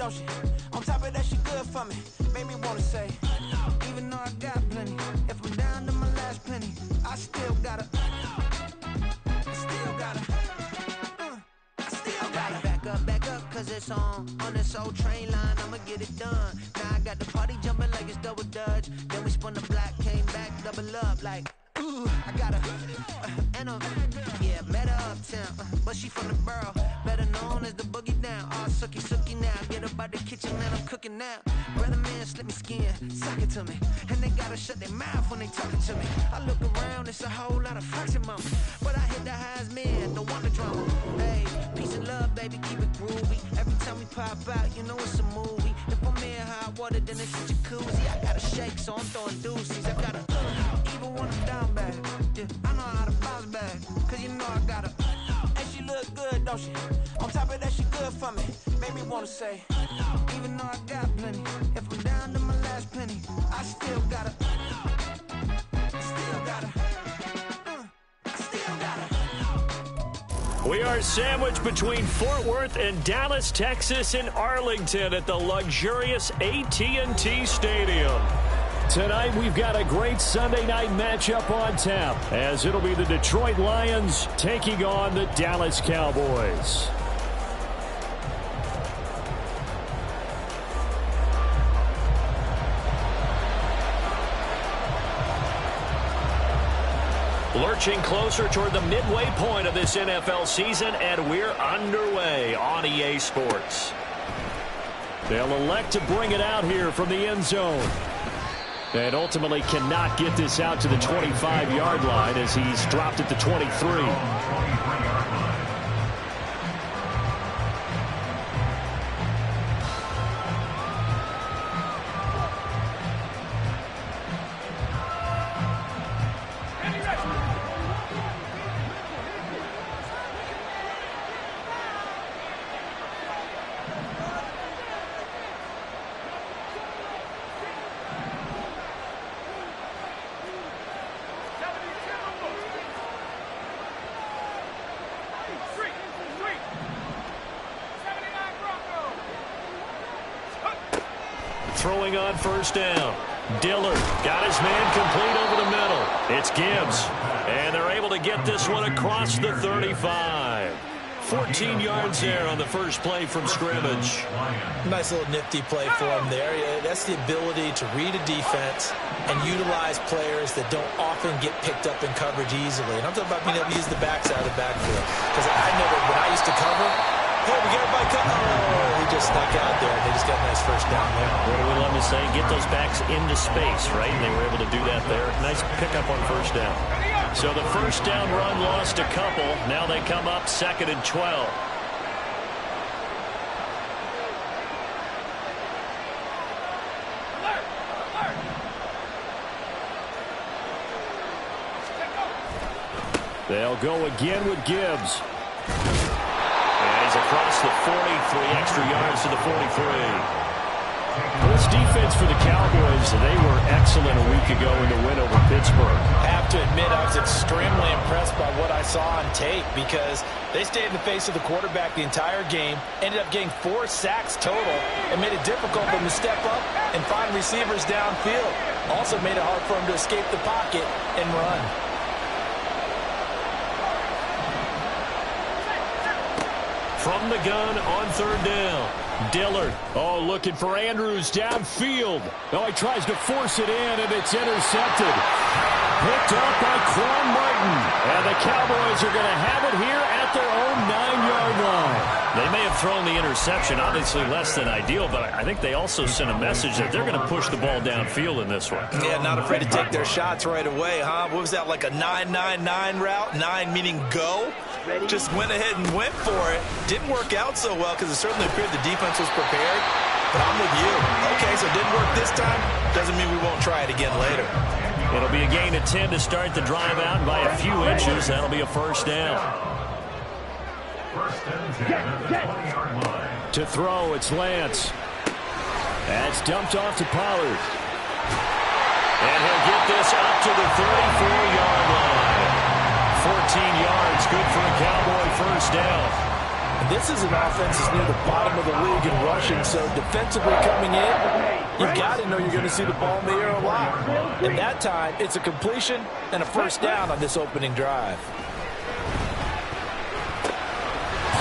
don't she? On top of that, she good for me. Made me wanna say, even though I got plenty, if I'm down to my last penny, I still gotta, back up, cause it's on this old train line, I'ma get it done. Now I got the party jumping like it's double dutch. Then we spun the block, came back, double up like, ooh, I got yeah, met her uptown, but she from the borough, better known as the boogie down. All sookie now, get up out the kitchen and I'm cooking now. Brother man, slip me skin, suck it to me, and they gotta shut their mouth when they talking to me. I look around, it's a whole lot of flexing mama, but I hit the highs, man, don't want the drama. Hey, peace and love, baby, keep it groovy. Every time we pop out, you know it's a movie. If I'm in hot water, then it's a jacuzzi. I gotta shake, so I'm throwing deuces. I gotta, even when I'm down bad, yeah, I know how to bounce back, cause you know I gotta, and she look good, don't she? On top of that, she good for me. Made me wanna say, even though I got plenty, if I'm down to my last penny, I still gotta, We are sandwiched between Fort Worth and Dallas, Texas, and Arlington at the luxurious AT&T Stadium. Tonight, we've got a great Sunday night matchup on tap, as it'll be the Detroit Lions taking on the Dallas Cowboys. Lurching closer toward the midway point of this NFL season, and we're underway on EA Sports. They'll elect to bring it out here from the end zone. And ultimately cannot get this out to the 25-yard line as he's dropped at the 23. Throwing on first down. Dillard got his man complete over the middle. It's Gibbs. And they're able to get this one across the 35. 14 yards there on the first play from scrimmage. Nice little nifty play for him there. Yeah, that's the ability to read a defense and utilize players that don't often get picked up in coverage easily. And I'm talking about being able to use the backside of the backfield. Because I know that when I used to cover, hey, we got everybody covered. Oh, he just snuck out there. They just got a nice first down there. What do we love to say? Get those backs into space, right? And they were able to do that there. Nice pickup on first down. So the first down run lost a couple. Now they come up 2nd and 12. They'll go again with Gibbs. And he's across the 40, 3 extra yards to the 43. This defense for the Cowboys, they were excellent a week ago in the win over Pittsburgh. I have to admit, I was extremely impressed by what I saw on tape because they stayed in the face of the quarterback the entire game, ended up getting 4 sacks total, and made it difficult for them to step up and find receivers downfield. Also made it hard for them to escape the pocket and run. From the gun on 3rd down. Dillard, looking for Andrews downfield. He tries to force it in, and it's intercepted. Picked up by Quan Martin. And the Cowboys are going to have it here at their own 9-yard line. They may have thrown the interception, obviously less than ideal, but I think they also sent a message that they're going to push the ball downfield in this one. Yeah, not afraid to take their shots right away, huh? What was that, like a 9-9-9 route? 9 meaning go? Just went ahead and went for it. Didn't work out so well because it certainly appeared the defense was prepared. But I'm with you. Okay, so it didn't work this time. Doesn't mean we won't try it again later. It'll be a gain of 10 to start the drive out, and by a few inches, that'll be a first down. To throw, it's Lance. That's dumped off to Pollard. And he'll get this up to the 34-yard line. 14 yards, good for a Cowboy first down. This is an offense that's near the bottom of the league in rushing, so defensively coming in, you've got to know you're going to see the ball in the air a lot. And that time, it's a completion and a first down on this opening drive.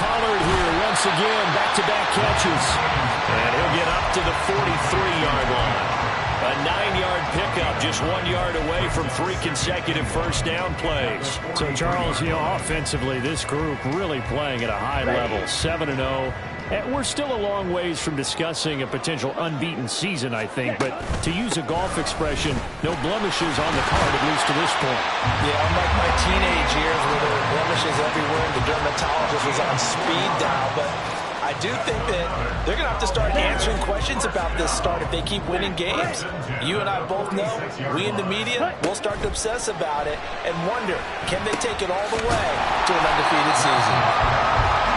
Pollard here once again, back-to-back catches. And he'll get up to the 43-yard line. A 9-yard pickup, just 1 yard away from 3 consecutive first down plays. So, Charles, offensively, this group really playing at a high level, 7-0. And we're still a long ways from discussing a potential unbeaten season, I think. But to use a golf expression, no blemishes on the card, at least to this point. Yeah, unlike my teenage years where there were blemishes everywhere and the dermatologist was on speed dial. But I do think that they're going to have to start answering questions about this start if they keep winning games. You and I both know, we in the media will start to obsess about it and wonder, can they take it all the way to an undefeated season?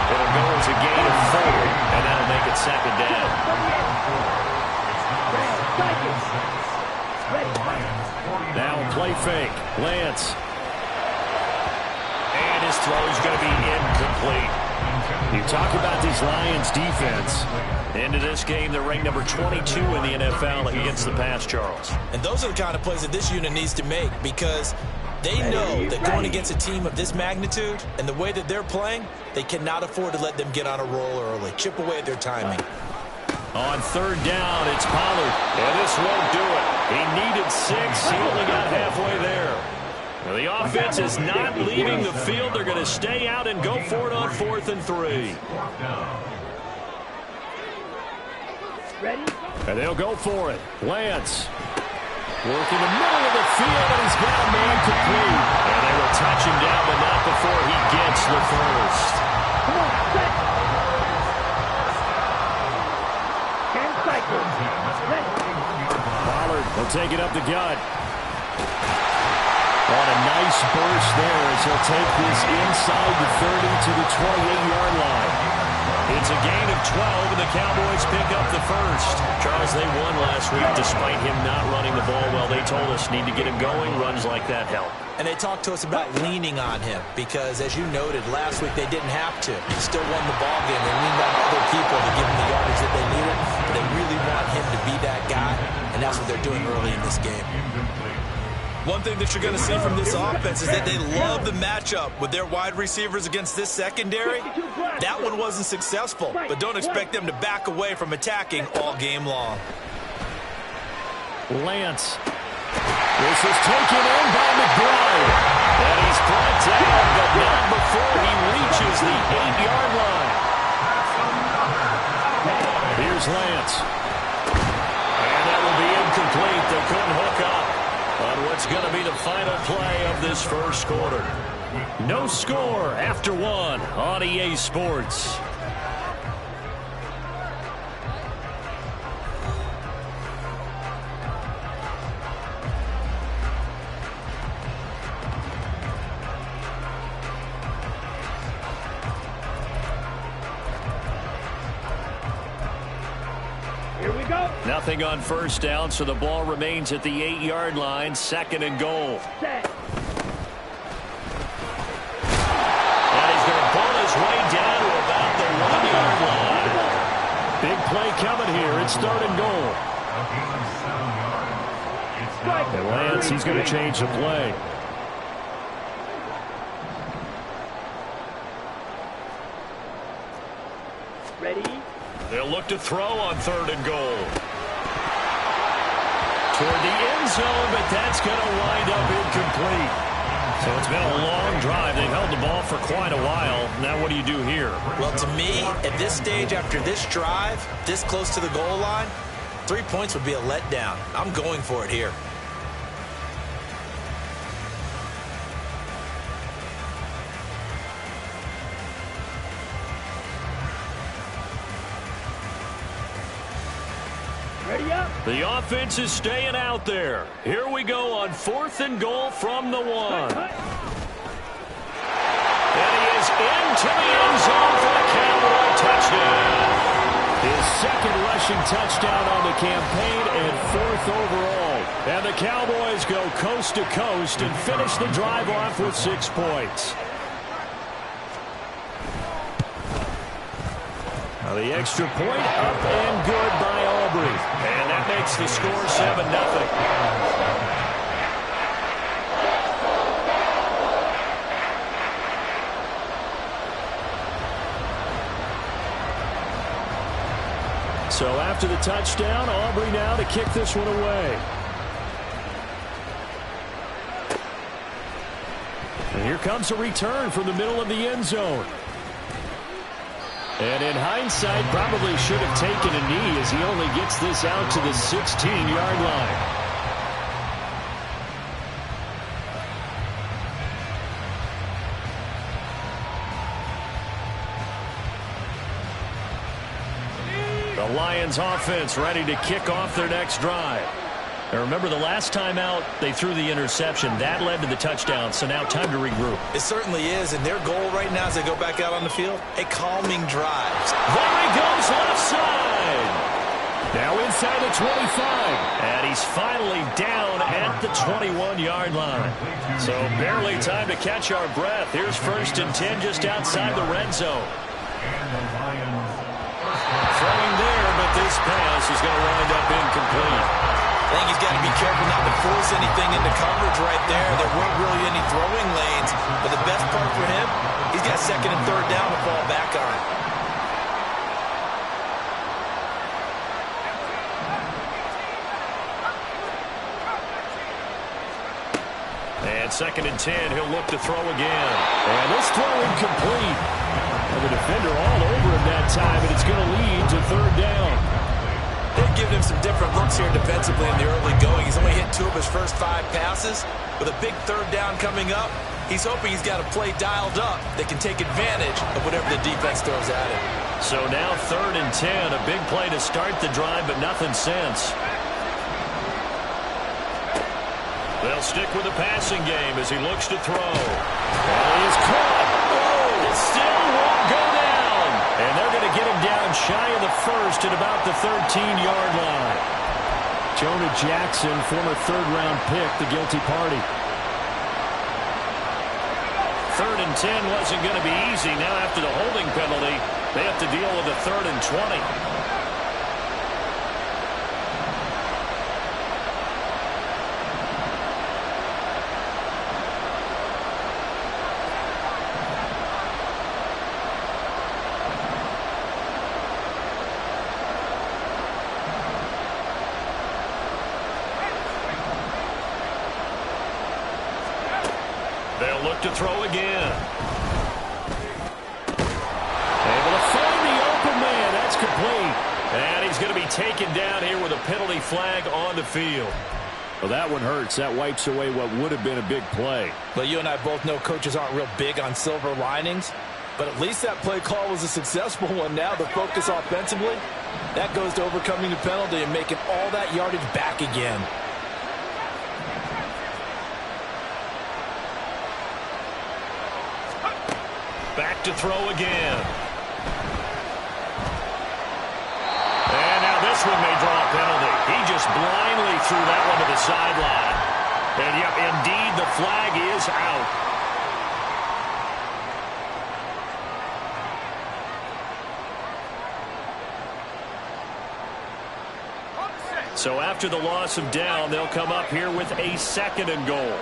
It'll go as a gain of 4, and that'll make it second down. Now play fake. Lance. And his throw is going to be incomplete. You talk about this Lions defense. Into this game, they're ranked number 22 in the NFL against the pass, Charles. And those are the kind of plays that this unit needs to make because they know that going against a team of this magnitude and the way that they're playing, they cannot afford to let them get on a roll early. Chip away at their timing. On third down, it's Pollard. And this won't do it. He needed 6. He only got halfway there. Well, the offense is not leaving the field. They're going to stay out and go for it on 4th and 3. And they'll go for it. Lance. Working the middle of the field, and he's got a man complete. And they will touch him down, but not before he gets the first. Pollard will take it up the gut. On a nice burst there as he'll take this inside the 30 to the 28-yard line. It's a gain of 12, and the Cowboys pick up the first. Charles, they won last week despite him not running the ball well. They told us need to get him going. Runs like that help. And they talked to us about leaning on him because, as you noted, last week they didn't have to. He still won the ball game. They leaned on other people to give him the yardage that they needed. But they really want him to be that guy, and that's what they're doing early in this game. One thing that you're going to see from this offense is that they love the matchup with their wide receivers against this secondary. That one wasn't successful, but don't expect them to back away from attacking all game long. Lance. This is taken in by McBride. And he's brought down, but not before he reaches the 8-yard line. Here's Lance. And that will be incomplete. They couldn't hook up on what's going to be the final play of this first quarter. No score after 1 on EA Sports. Nothing on first down, so the ball remains at the 8-yard line, 2nd and goal. And he's going to pull his way down to about the 1-yard line. Big play coming here. It's 3rd and goal. And Lance, he's going to change the play. They'll look to throw on 3rd and goal. Toward the end zone, but that's going to wind up incomplete. So it's been a long drive. They've held the ball for quite a while. Now what do you do here? Well, to me, at this stage after this drive, this close to the goal line, 3 points would be a letdown. I'm going for it here. The offense is staying out there. Here we go on 4th and goal from the 1. And he is into the end zone for the Cowboy touchdown. His 2nd rushing touchdown on the campaign and 4th overall. And the Cowboys go coast to coast and finish the drive off with 6 points. Well, the extra point up and good by Aubrey. And that makes the score 7-0. So after the touchdown, Aubrey now to kick this one away. And here comes a return from the middle of the end zone. And in hindsight, probably should have taken a knee as he only gets this out to the 16-yard line. The Lions offense ready to kick off their next drive. Now remember, the last time out, they threw the interception. That led to the touchdown, so now time to regroup. It certainly is, and their goal right now as they go back out on the field, a calming drive. There he goes left side. Now inside the 25. And he's finally down at the 21-yard line. So barely time to catch our breath. Here's 1st and 10 just outside the red zone. Throwing there, but this pass is going to wind up incomplete. I think he's got to be careful not to force anything into coverage right there. There weren't really any throwing lanes, but the best part for him, he's got 2nd and 3rd down to fall back on. And 2nd and 10, he'll look to throw again. And this throw incomplete. And the defender all over him that time, and it's going to lead to 3rd down. They've given him some different looks here defensively in the early going. He's only hit 2 of his first 5 passes. With a big 3rd down coming up, he's hoping he's got a play dialed up that can take advantage of whatever the defense throws at him. So now 3rd and 10, a big play to start the drive, but nothing since. They'll stick with the passing game as he looks to throw. And he is caught. Oh, it still won't go down. And they're going to get him down shy of the 1st at about the 13-yard line. Jonah Jackson, former 3rd-round pick, the guilty party. 3rd and 10 wasn't going to be easy. Now after the holding penalty, they have to deal with a 3rd and 20. They'll look to throw again. Able to find the open man. That's complete. And he's going to be taken down here with a penalty flag on the field. Well, that one hurts. That wipes away what would have been a big play. Well, you and I both know coaches aren't real big on silver linings, but at least that play call was a successful one. Now the focus offensively, that goes to overcoming the penalty and making all that yardage back again. Back to throw again. And now this one may draw a penalty. He just blindly threw that one to the sideline. And yep, indeed, the flag is out. So after the loss of down, they'll come up here with a 2nd and goal.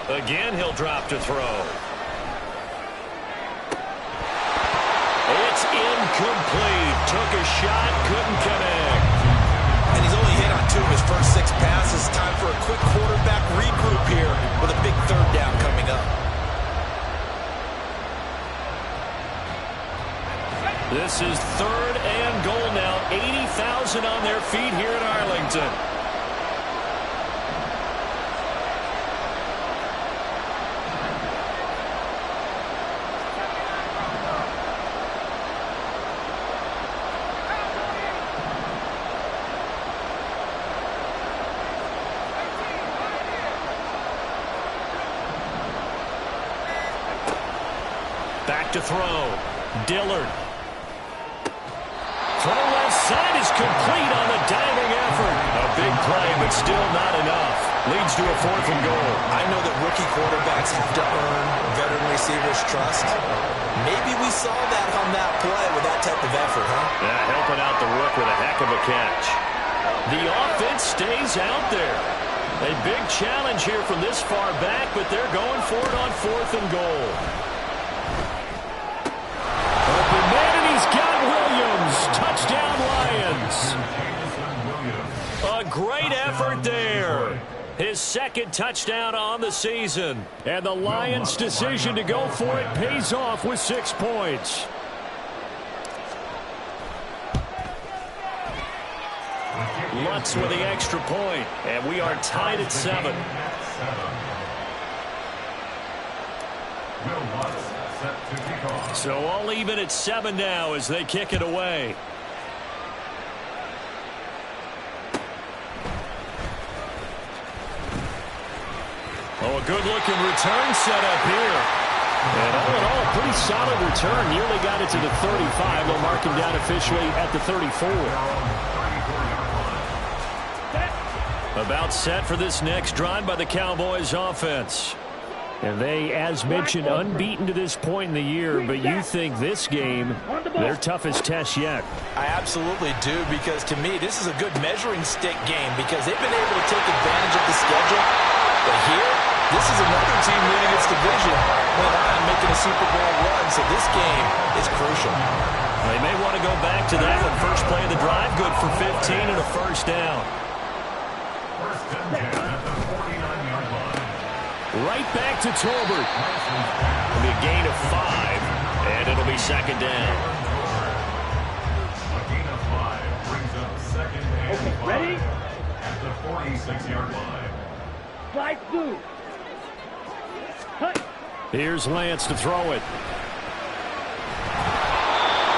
Again, he'll drop to throw. It's incomplete. Took a shot, couldn't connect. And he's only hit on 2 of his first 6 passes. Time for a quick quarterback regroup here with a big 3rd down coming up. This is 3rd and goal now. 80,000 on their feet here in Arlington. Back to throw. Dillard. Throw left side is complete on the diving effort. A big play, but still not enough. Leads to a 4th and goal. I know that rookie quarterbacks have to earn veteran receivers' trust. Maybe we saw that on that play with that type of effort, huh? Yeah, helping out the rook with a heck of a catch. The offense stays out there. A big challenge here from this far back, but they're going for it on 4th and goal. Open man, and he's got Williams. Touchdown, Lions. A great effort there. His 2nd touchdown on the season. And the Lions' decision to go for it pays off with 6 points. Lutz with the extra point, and we are tied at 7. So all even at 7 now as they kick it away. Oh, a good-looking return set up here. And all in all, a pretty solid return. Nearly got it to the 35. They'll mark him down officially at the 34. About set for this next drive by the Cowboys offense. And they, as mentioned, unbeaten to this point in the year, but you think this game, their toughest test yet. I absolutely do, because to me, this is a good measuring stick game because they've been able to take advantage of the schedule. But here, this is another team leading its division, went on making a Super Bowl run, so this game is crucial. They may want to go back to that one. First play of the drive, good for 15 and a 1st down. Right back to Tolbert. It'll be a gain of 5, and it'll be 2nd down. A gain of 5 brings up 2nd and 5 ready? at the 46-yard line. Slide through. Here's Lance to throw it.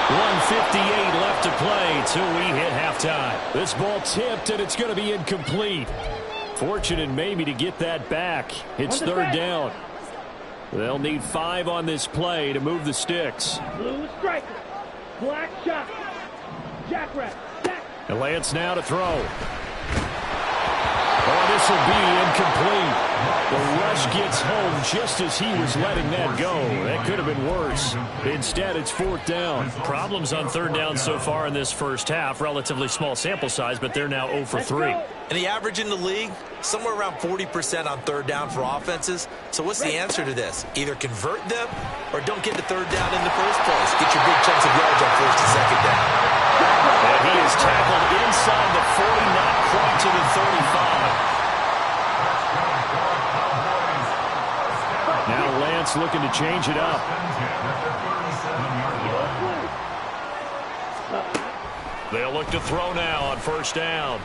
1:58 left to play till we hit halftime. This ball tipped, and it's going to be incomplete. Fortunate maybe to get that back. It's 3rd down. They'll need 5 on this play to move the sticks. Blue striker. Black shot. Jackrabbit. And Lance now to throw. Oh, this will be incomplete. The rush gets home just as he was letting that go. That could have been worse. Instead, it's 4th down. Problems on 3rd down so far in this first half. Relatively small sample size, but they're now 0 for 3. And the average in the league, somewhere around 40% on 3rd down for offenses. So what's the answer to this? Either convert them or don't get to 3rd down in the first place. Get your big chunks of yards on 1st and 2nd down. And he is tackled inside the 40, not quite to the 35. Now Lance looking to change it up. They'll look to throw now on 1st down.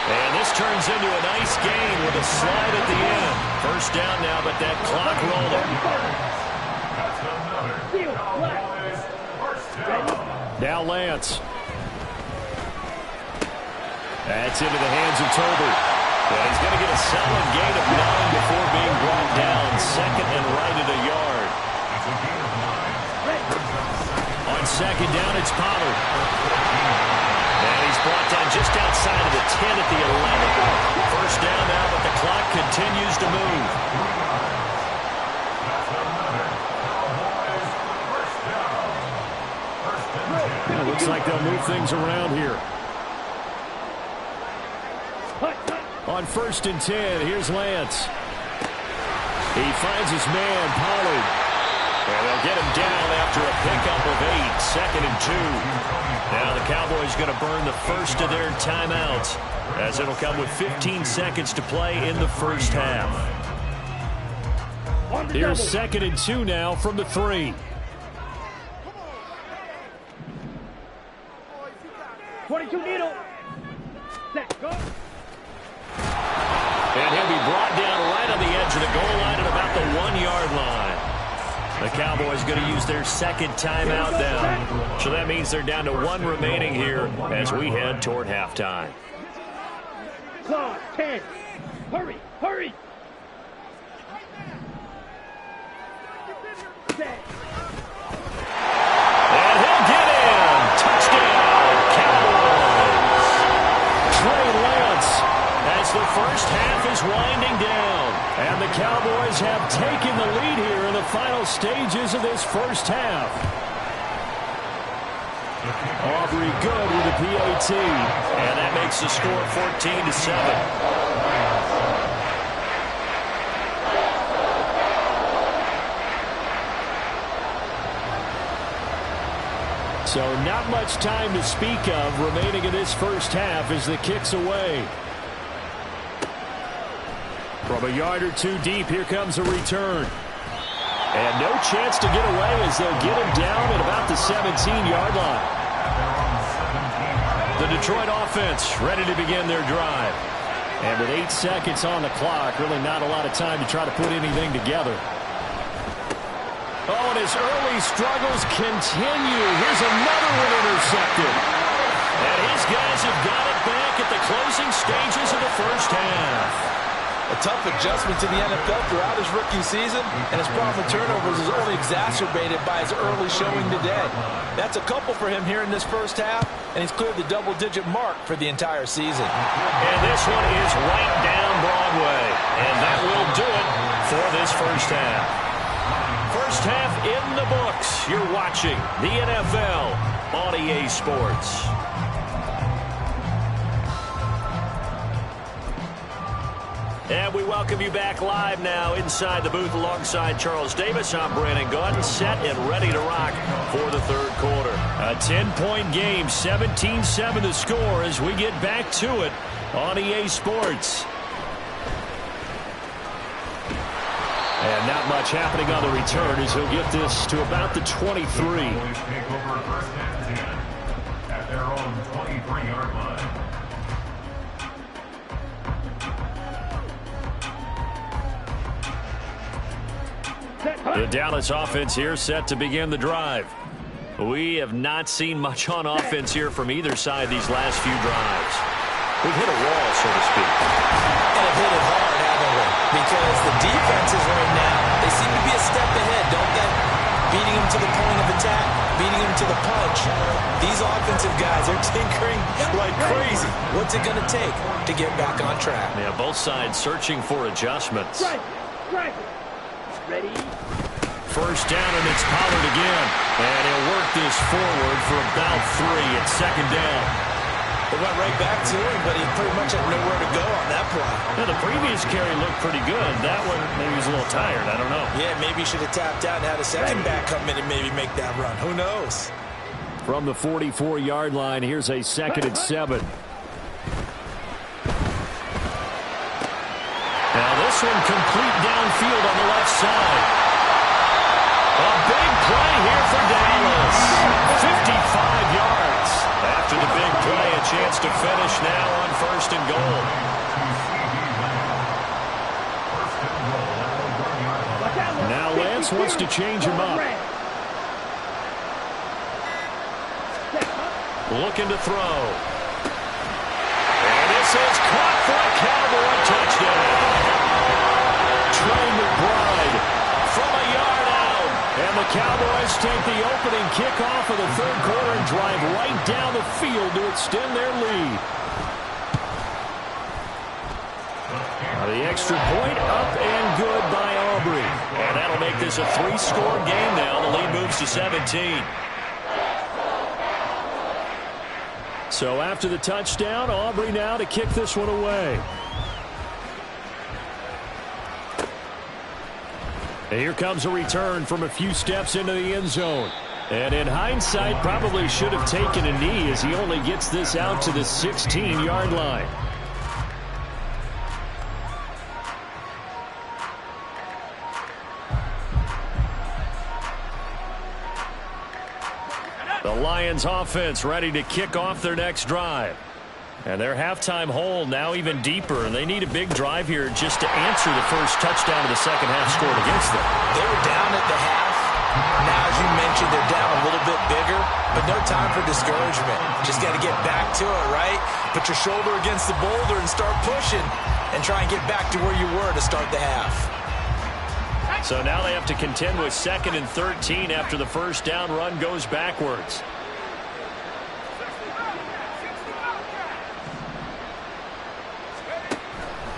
And this turns into a nice gain with a slide at the end. 1st down now, but that clock rolling. Now Lance. That's into the hands of Tolbert. And he's going to get a solid gain of 9 before being brought down. 2nd and right at a yard. On 2nd down, it's Pollard. And he's brought down just outside of the 10 at the 11. 1st down now, but the clock continues to move. It looks like they'll move things around here. On 1st and 10, here's Lance. He finds his man, Pollard. And they'll get him down after a pickup of 8. 2nd and 2. Now the Cowboys going to burn the first of their timeouts, as it'll come with 15 seconds to play in the first half. Here's 2nd and 2 now from the 3. 22 needle. Set, go. And he'll be brought down right on the edge of the goal line at about the 1-yard line. The Cowboys going to use their 2nd timeout now. So that means they're down to 1 remaining here as we head toward halftime. Clock 10. Hurry, hurry. Set. And he'll get in. Touchdown, Cowboys. Cowboys have taken the lead here in the final stages of this first half. Aubrey good with the PAT. And that makes the score 14-7. So not much time to speak of remaining in this first half as the kick's away. From a yard or two deep, here comes a return. And no chance to get away as they'll get him down at about the 17-yard line. The Detroit offense ready to begin their drive. And with 8 seconds on the clock, really not a lot of time to try to put anything together. Oh, and his early struggles continue. Here's another one intercepted. And his guys have got it back at the closing stages of the first half. A tough adjustment to the NFL throughout his rookie season, and his problem with turnovers is only exacerbated by his early showing today. That's a couple for him here in this first half, and he's cleared the double-digit mark for the entire season. And this one is right down Broadway. And that will do it for this first half. First half in the books. You're watching the NFL on EA Sports. And we welcome you back live now inside the booth alongside Charles Davis. I'm Brandon Gaudin, set and ready to rock for the third quarter. A 10-point game, 17-7 the score as we get back to it on EA Sports. And not much happening on the return as he'll get this to about the 23. Cowboys take over first and 10 at their own 23-yard line. The Dallas offense here set to begin the drive. We have not seen much on offense here from either side these last few drives. We've hit a wall, so to speak. And have hit it hard, haven't we? Because the defenses right now, they seem to be a step ahead, don't they? Beating them to the point of attack, beating them to the punch. These offensive guys are tinkering like crazy. What's it going to take to get back on track? Yeah, both sides searching for adjustments. Ready? First down, and it's Pollard again. And he'll work this forward for about 3 at second down. They went right back to him, but he pretty much had nowhere to go on that play. Now, the previous carry looked pretty good. That one, maybe he was a little tired. I don't know. Yeah, maybe he should have tapped out and had a second back come in and maybe make that run. Who knows? From the 44-yard line, here's a 2nd and 7. Now this one complete downfield on the left side. A big play here for Dallas. 55 yards. After the big play, a chance to finish now on 1st and goal. Now Lance wants to change him up. Looking to throw. And this is caught for a Cowboy touchdown. Trey McBride from a yard out. And the Cowboys take the opening kickoff of the third quarter and drive right down the field to extend their lead. The extra point up and good by Aubrey. And that'll make this a 3-score game now. The lead moves to 17. So after the touchdown, Aubrey now to kick this one away. And here comes a return from a few steps into the end zone. And in hindsight, probably should have taken a knee as he only gets this out to the 16-yard line. The Lions offense ready to kick off their next drive. And their halftime hole now even deeper, and they need a big drive here just to answer the first touchdown of the second half scored against them. They were down at the half. Now, as you mentioned, they're down a little bit bigger, but no time for discouragement. Just got to get back to it, right? Put your shoulder against the boulder and start pushing and try and get back to where you were to start the half. So now they have to contend with 2nd and 13 after the first down run goes backwards.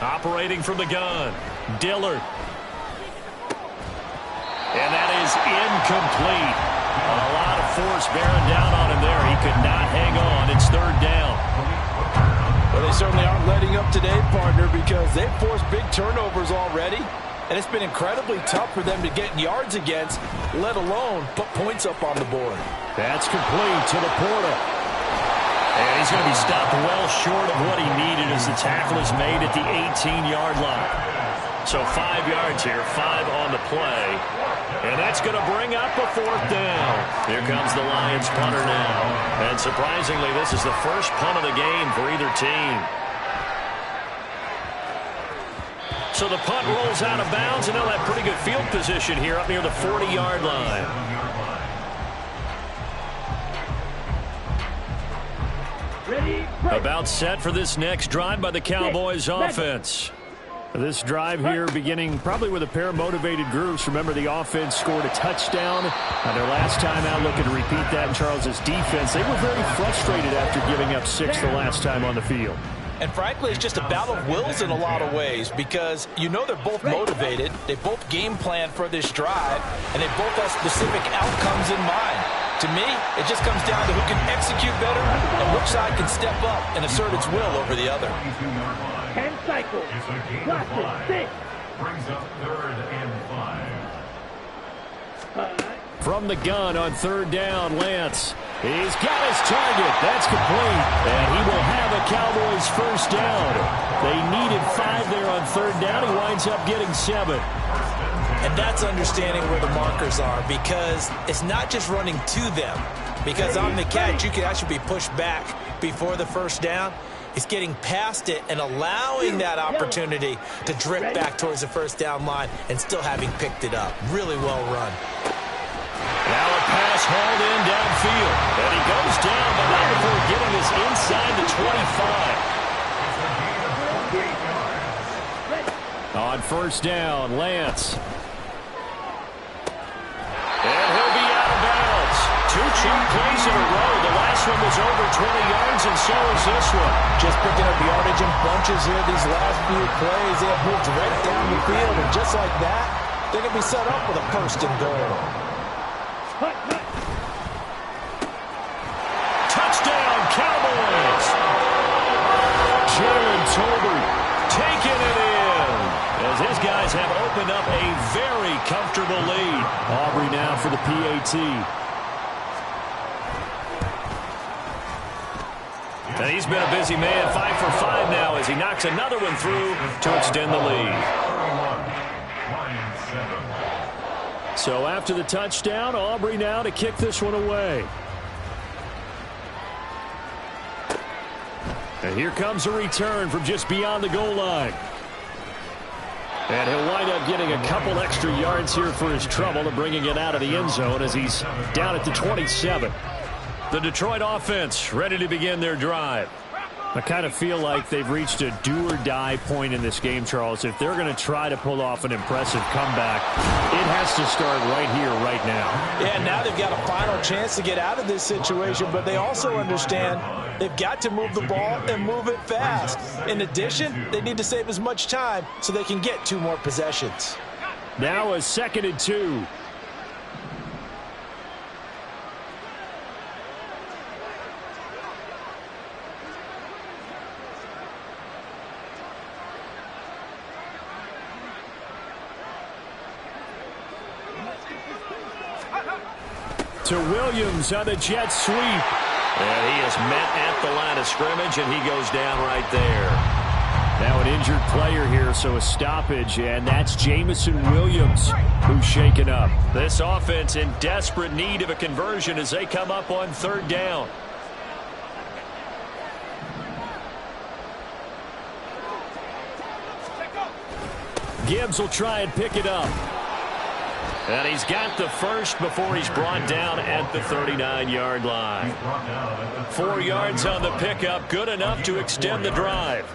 Operating from the gun, Dillard. Incomplete. A lot of force bearing down on him there. He could not hang on. It's third down. Well, they certainly aren't letting up today, partner, because they've forced big turnovers already. And it's been incredibly tough for them to get yards against, let alone put points up on the board. That's complete to the Porter. And he's going to be stopped well short of what he needed as the tackle is made at the 18-yard line. So 5 yards here, 5 on the play. And that's going to bring up a fourth down. Here comes the Lions punter now. And surprisingly, this is the first punt of the game for either team. So the punt rolls out of bounds, and they'll have pretty good field position here up near the 40-yard line. About set for this next drive by the Cowboys offense. This drive here beginning probably with a pair of motivated groups. Remember, the offense scored a touchdown. Their last time out, looking to repeat that in Charles's defense. They were very frustrated after giving up 6 the last time on the field. And frankly, it's just a battle of wills in a lot of ways because you know they're both motivated. They both game plan for this drive, and they both have specific outcomes in mind. To me, it just comes down to who can execute better and which side can step up and assert its will over the other. 10 cycles. Lost it. 6. Brings up 3rd and 5. From the gun on third down, Lance. He's got his target. That's complete. And he will have a Cowboys first down. They needed 5 there on third down. He winds up getting 7. And that's understanding where the markers are because it's not just running to them. Because on the catch, you can actually be pushed back before the first down. It's getting past it and allowing that opportunity to drift back towards the first down line and still having picked it up. Really well run. Now a pass hauled in downfield. And he goes down, but not before getting this inside the 25. On first down, Lance. And he'll be out of bounds. 2 chunk plays in a row. The last one was over 20 yards, and so is this one. Just picking up yardage in bunches here these last few plays. They have moved right down the field, and just like that, they can be set up with a first and goal. Touchdown, Cowboys! Jalen Tolbert taking it in as his guys have opened up a very comfortable lead. Aubrey now for the PAT. And he's been a busy man, 5 for 5 now as he knocks another one through to extend the lead. So after the touchdown, Aubrey now to kick this one away. And here comes a return from just beyond the goal line. And he'll wind up getting a couple extra yards here for his trouble and bringing it out of the end zone as he's down at the 27. The Detroit offense ready to begin their drive. I kind of feel like they've reached a do-or-die point in this game, Charles. If they're going to try to pull off an impressive comeback, it has to start right here, right now. Yeah, now they've got a final chance to get out of this situation, but they also understand they've got to move the ball and move it fast. In addition, they need to save as much time so they can get 2 more possessions. Now a 2nd and 2. To Williams on the jet sweep. And he is met at the line of scrimmage, and he goes down right there. Now an injured player here, so a stoppage, and that's Jamison Williams who's shaken up. This offense in desperate need of a conversion as they come up on third down. Gibbs will try and pick it up. And he's got the first before he's brought down at the 39-yard line. 4 yards on the pickup, good enough to extend the drive.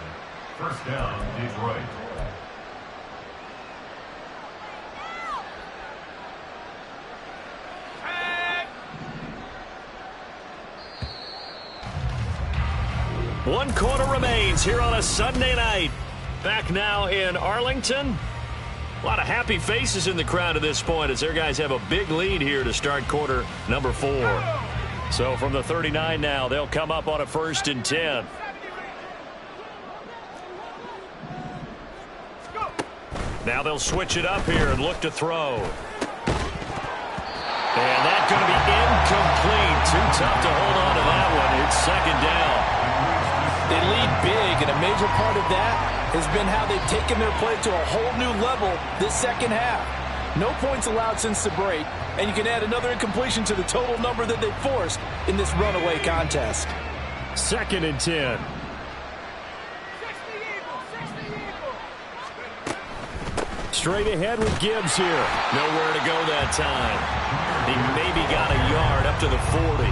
First down, Detroit. One quarter remains here on a Sunday night. Back now in Arlington. A lot of happy faces in the crowd at this point as their guys have a big lead here to start quarter number 4. So from the 39 now, they'll come up on a 1st and 10. Now they'll switch it up here and look to throw. And that's going to be incomplete. Too tough to hold on to that one. It's 2nd down. They lead big, and a major part of that has been how they've taken their play to a whole new level this second half. No points allowed since the break, and you can add another incompletion to the total number that they forced in this runaway contest. 2nd and 10. Straight ahead with Gibbs here. Nowhere to go that time. He maybe got a yard up to the 40.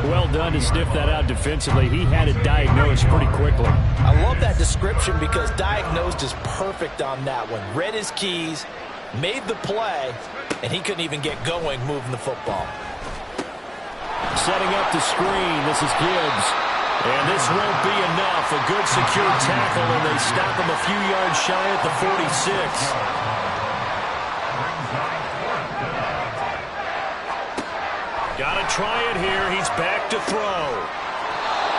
Well done to sniff that out defensively. He had it diagnosed pretty quickly. I love that description because diagnosed is perfect on that one. Read his keys, made the play, and he couldn't even get going moving the football. Setting up the screen. This is Gibbs. And this won't be enough. A good secure tackle, and they stop him a few yards shy at the 46. Got to try it here. He's back to throw.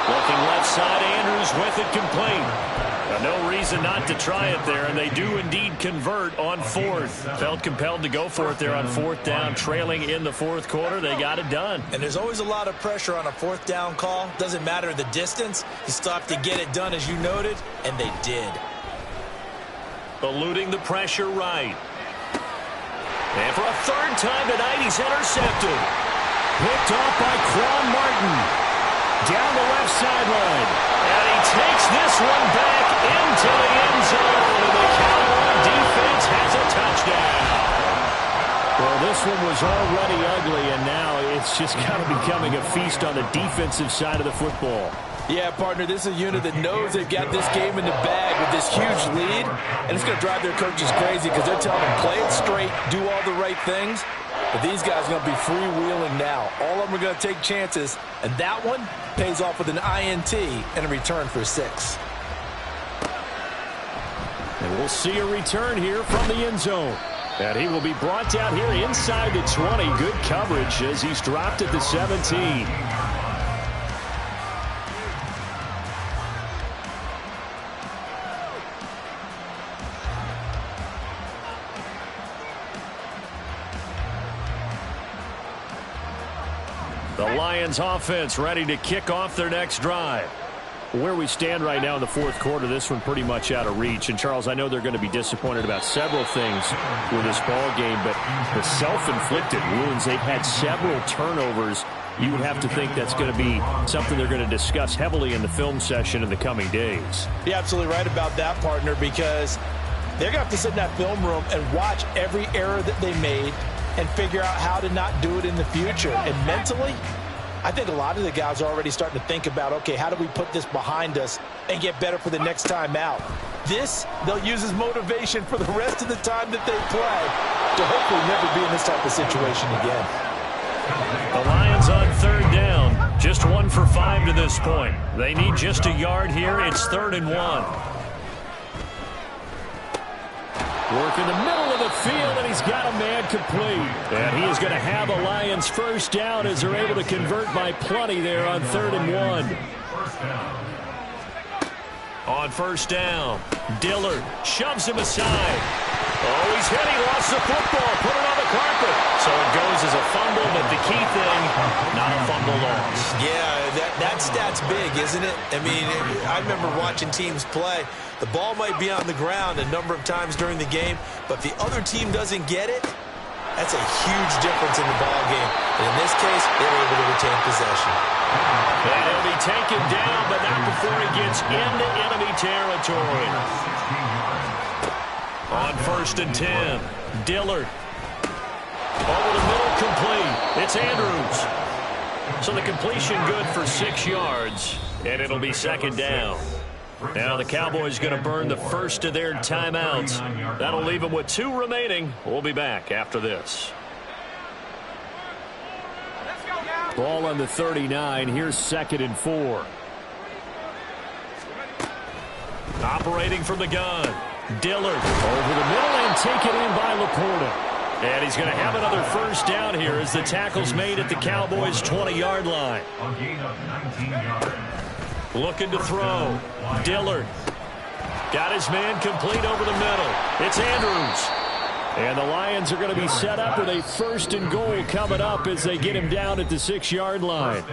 Looking left side, Andrews with it complete. No reason not to try it there, and they do indeed convert on 4th. Felt compelled to go for it there on 4th down, trailing in the 4th quarter. They got it done. And there's always a lot of pressure on a 4th down call. Doesn't matter the distance. You still have to get it done, as you noted, and they did. Eluding the pressure right. And for a 3rd time tonight, he's intercepted. Picked off by Quan Martin. Down the left sideline. And he takes this one back into the end zone. And the Cowboy defense has a touchdown. Well, this one was already ugly, and now it's just kind of becoming a feast on the defensive side of the football. Yeah, partner, this is a unit that knows they've got this game in the bag with this huge lead, and it's going to drive their coaches crazy because they're telling them play it straight, do all the right things. But these guys are going to be freewheeling now. All of them are going to take chances, and that one pays off with an INT and a return for 6. And we'll see a return here from the end zone. And he will be brought down here inside the 20. Good coverage as he's dropped at the 17. The Lions offense ready to kick off their next drive. Where we stand right now in the 4th quarter, this one pretty much out of reach. And, Charles, I know they're going to be disappointed about several things with this ball game, but the self-inflicted wounds, they've had several turnovers. You would have to think that's going to be something they're going to discuss heavily in the film session in the coming days. You're absolutely right about that, partner, because they're going to have to sit in that film room and watch every error that they made and figure out how to not do it in the future. And mentally, I think a lot of the guys are already starting to think about, okay, how do we put this behind us and get better for the next time out? This, they'll use as motivation for the rest of the time that they play to hopefully never be in this type of situation again. The Lions on 3rd down. Just 1 for 5 to this point. They need just a yard here. It's 3rd and 1. Work in the middle of the field, and he's got a man complete. And he is going to have a Lions 1st down as they're able to convert by plenty there on 3rd and 1. On 1st down, Dillard shoves him aside. Oh, he's hit. He lost the football. Put it on the carpet. So it goes as a fumble, but the key thing, not a fumble loss. Yeah, that stat's big, isn't it? I mean, I remember watching teams play. The ball might be on the ground a number of times during the game, but if the other team doesn't get it, that's a huge difference in the ball game. And in this case, they were able to retain possession. And he'll be taken down, but not before he gets into enemy territory. On 1st and 10, Dillard. Over the middle, complete. It's Andrews. So the completion good for 6 yards, and it'll be 2nd down. Now the Cowboys going to burn the first of their timeouts. That'll leave them with 2 remaining. We'll be back after this. Ball on the 39. Here's 2nd and 4. Operating from the gun. Dillard over the middle and taken in by Laporta. And he's going to have another first down here as the tackle's made at the Cowboys' 20-yard line. A gain of 19 yards. Looking to throw. Dillard. Got his man complete over the middle. It's Andrews. And the Lions are going to be set up with a first and goal coming up as they get him down at the 6-yard line.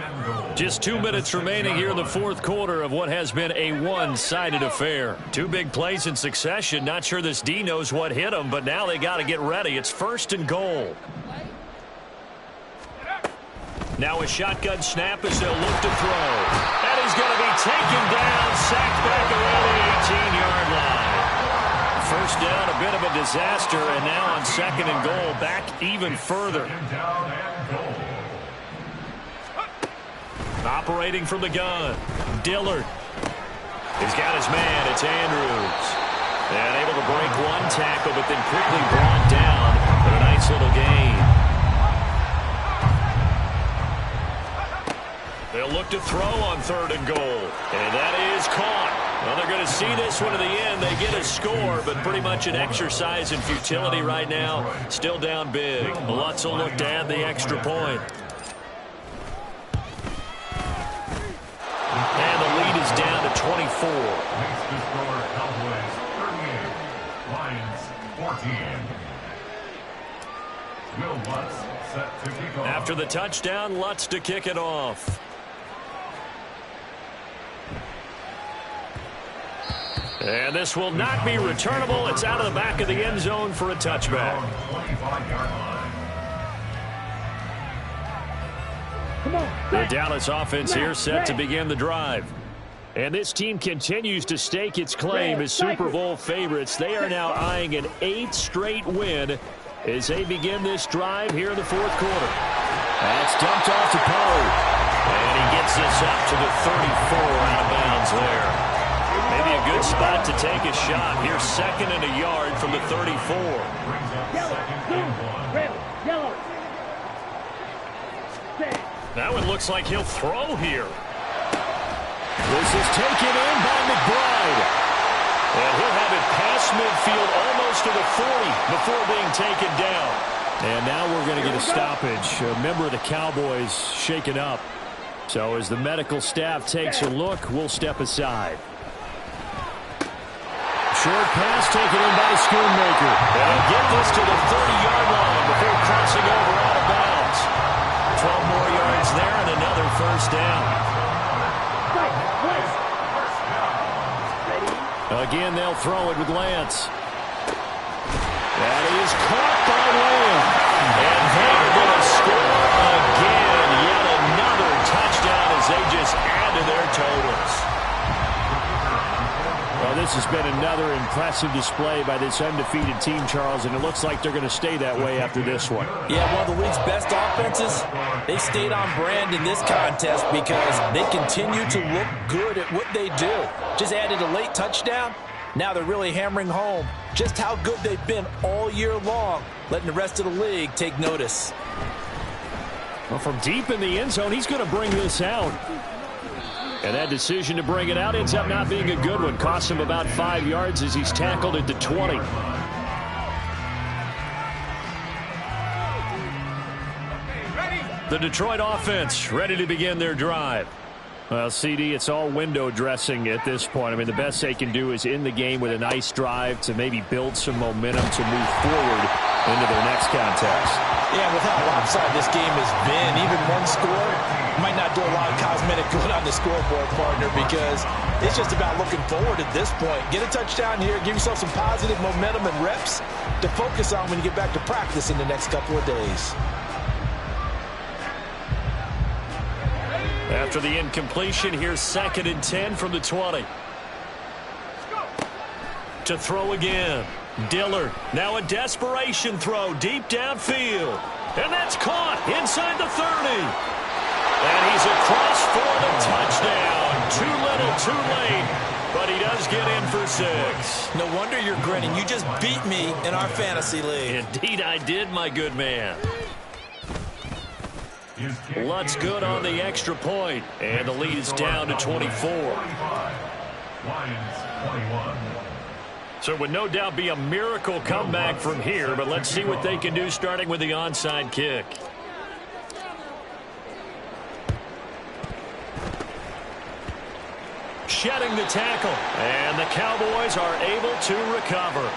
Just 2 minutes remaining here in the fourth quarter of what has been a one-sided affair. 2 big plays in succession. Not sure this D knows what hit him, but now they got to get ready. It's first and goal. Now a shotgun snap as they'll look to throw. And he's going to be taken down, sacked back around the 18-yard line. First down, a bit of a disaster, and now on second and goal, back even further. Operating from the gun, Dillard. He's got his man, it's Andrews. And able to break one tackle, but then quickly brought down for a nice little gain. They'll look to throw on third and goal. And that is caught. Well, they're going to see this one to the end. They get a score, but pretty much an exercise in futility right now. Still down big. Lutz will look to add the extra point. And the lead is down to 24. Makes the score Cowboys 38, Lions 14. Will Lutz set to kick off. After the touchdown, Lutz to kick it off. And this will not be returnable. It's out of the back of the end zone for a touchback. 25-yard line. Come on. The Dallas offense here set to begin the drive. And this team continues to stake its claim as Super Bowl favorites. They are now eyeing an 8th straight win as they begin this drive here in the fourth quarter. That's dumped off to Pollard. And he gets this up to the 34 out of bounds there. Maybe a good spot to take a shot. Here's second and a yard from the 34. Yellow. Now it looks like he'll throw here. This is taken in by McBride. And he'll have it past midfield almost to the 40 before being taken down. And now we're going to get a stoppage. A member of the Cowboys shaken up. So as the medical staff takes a look, we'll step aside. Short pass taken in by Schoonmaker. And he'll get this to the 30-yard line before crossing over out of bounds. 12 more yards there and another first down. Again, they'll throw it with Lance. That is caught by Lamb. And they're going to score again. Yet another touchdown as they just add to their totals. Well, this has been another impressive display by this undefeated team, Charles, and it looks like they're going to stay that way after this one. Yeah, one of the league's best offenses. They stayed on brand in this contest because they continue to look good at what they do. Just added a late touchdown. Now they're really hammering home just how good they've been all year long, letting the rest of the league take notice. Well, from deep in the end zone, he's going to bring this out. And that decision to bring it out ends up not being a good one. Costs him about 5 yards as he's tackled at the 20. The Detroit offense ready to begin their drive. Well, CD, it's all window dressing at this point. I mean, the best they can do is end the game with a nice drive to maybe build some momentum to move forward into their next contest. Yeah, with how lopsided this game has been, even one score might not do a lot of cosmetic good on the scoreboard, partner, because it's just about looking forward at this point. Get a touchdown here, give yourself some positive momentum and reps to focus on when you get back to practice in the next couple of days. After the incompletion, here's second and 10 from the 20. To throw again. Dillard. Now a desperation throw deep downfield. And that's caught inside the 30. And he's across for the touchdown. Too little, too late. But he does get in for 6. No wonder you're grinning. You just beat me in our fantasy league. Indeed I did, my good man. Lutz good on the extra point. And the lead is down to 24. Lions 21. So it would no doubt be a miracle comeback from here, but let's see what they can do starting with the onside kick. Shedding the tackle, and the Cowboys are able to recover.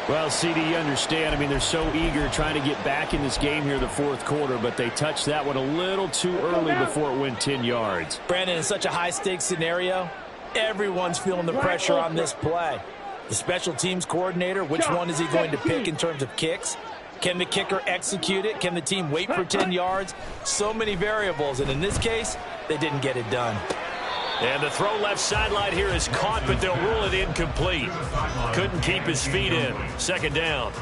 Well, CD, you understand. I mean, they're so eager trying to get back in this game here in the fourth quarter, but they touched that one a little too early before it went 10 yards. Brandon, in such a high-stakes scenario, everyone's feeling the pressure on this play. The special teams coordinator, which one is he going to pick in terms of kicks? Can the kicker execute it? Can the team wait for 10 yards? So many variables, and in this case, they didn't get it done. And the throw left sideline here is caught, but they'll rule it incomplete. Couldn't keep his feet in. Second down.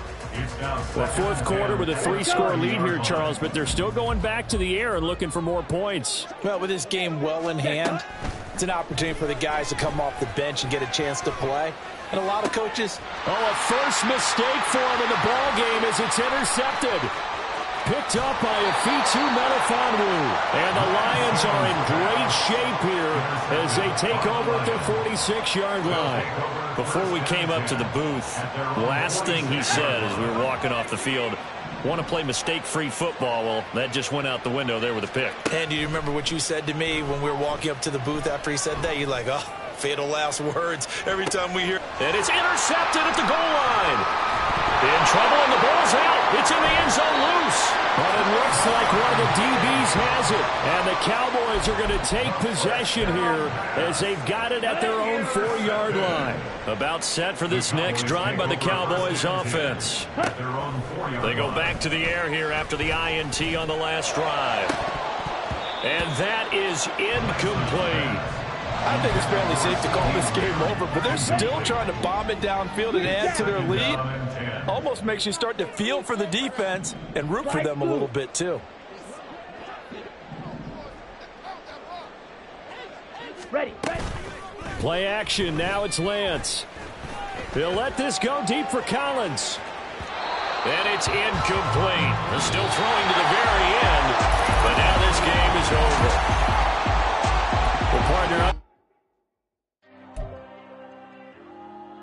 Well, fourth quarter with a 3-score lead here, Charles, but they're still going back to the air and looking for more points. Well, with this game well in hand, it's an opportunity for the guys to come off the bench and get a chance to play. And a lot of coaches... a first mistake for him in the ball game as it's intercepted. Picked up by Afitu Melifonwu. And the Lions are in great shape here as they take over at their 46-yard line. Before we came up to the booth, last thing he said as we were walking off the field, want to play mistake-free football. Well, that just went out the window there with a pick. And do you remember what you said to me when we were walking up to the booth after he said that? You're like, oh, fatal last words every time we hear. And it's intercepted at the goal line. In trouble, and the ball's out. It's in the end zone loose. But it looks like one of the DBs has it. And the Cowboys are going to take possession here as they've got it at their own 4-yard line. About set for this next drive by the Cowboys offense. They go back to the air here after the INT on the last drive. And that is incomplete. I think it's fairly safe to call this game over, but they're still trying to bomb it downfield and add to their lead. Almost makes you start to feel for the defense and root for them a little bit, too. Ready. Play action. Now it's Lance. He'll let this go deep for Collins. And it's incomplete. They're still throwing to the very end, but now this game is over. Well, partner,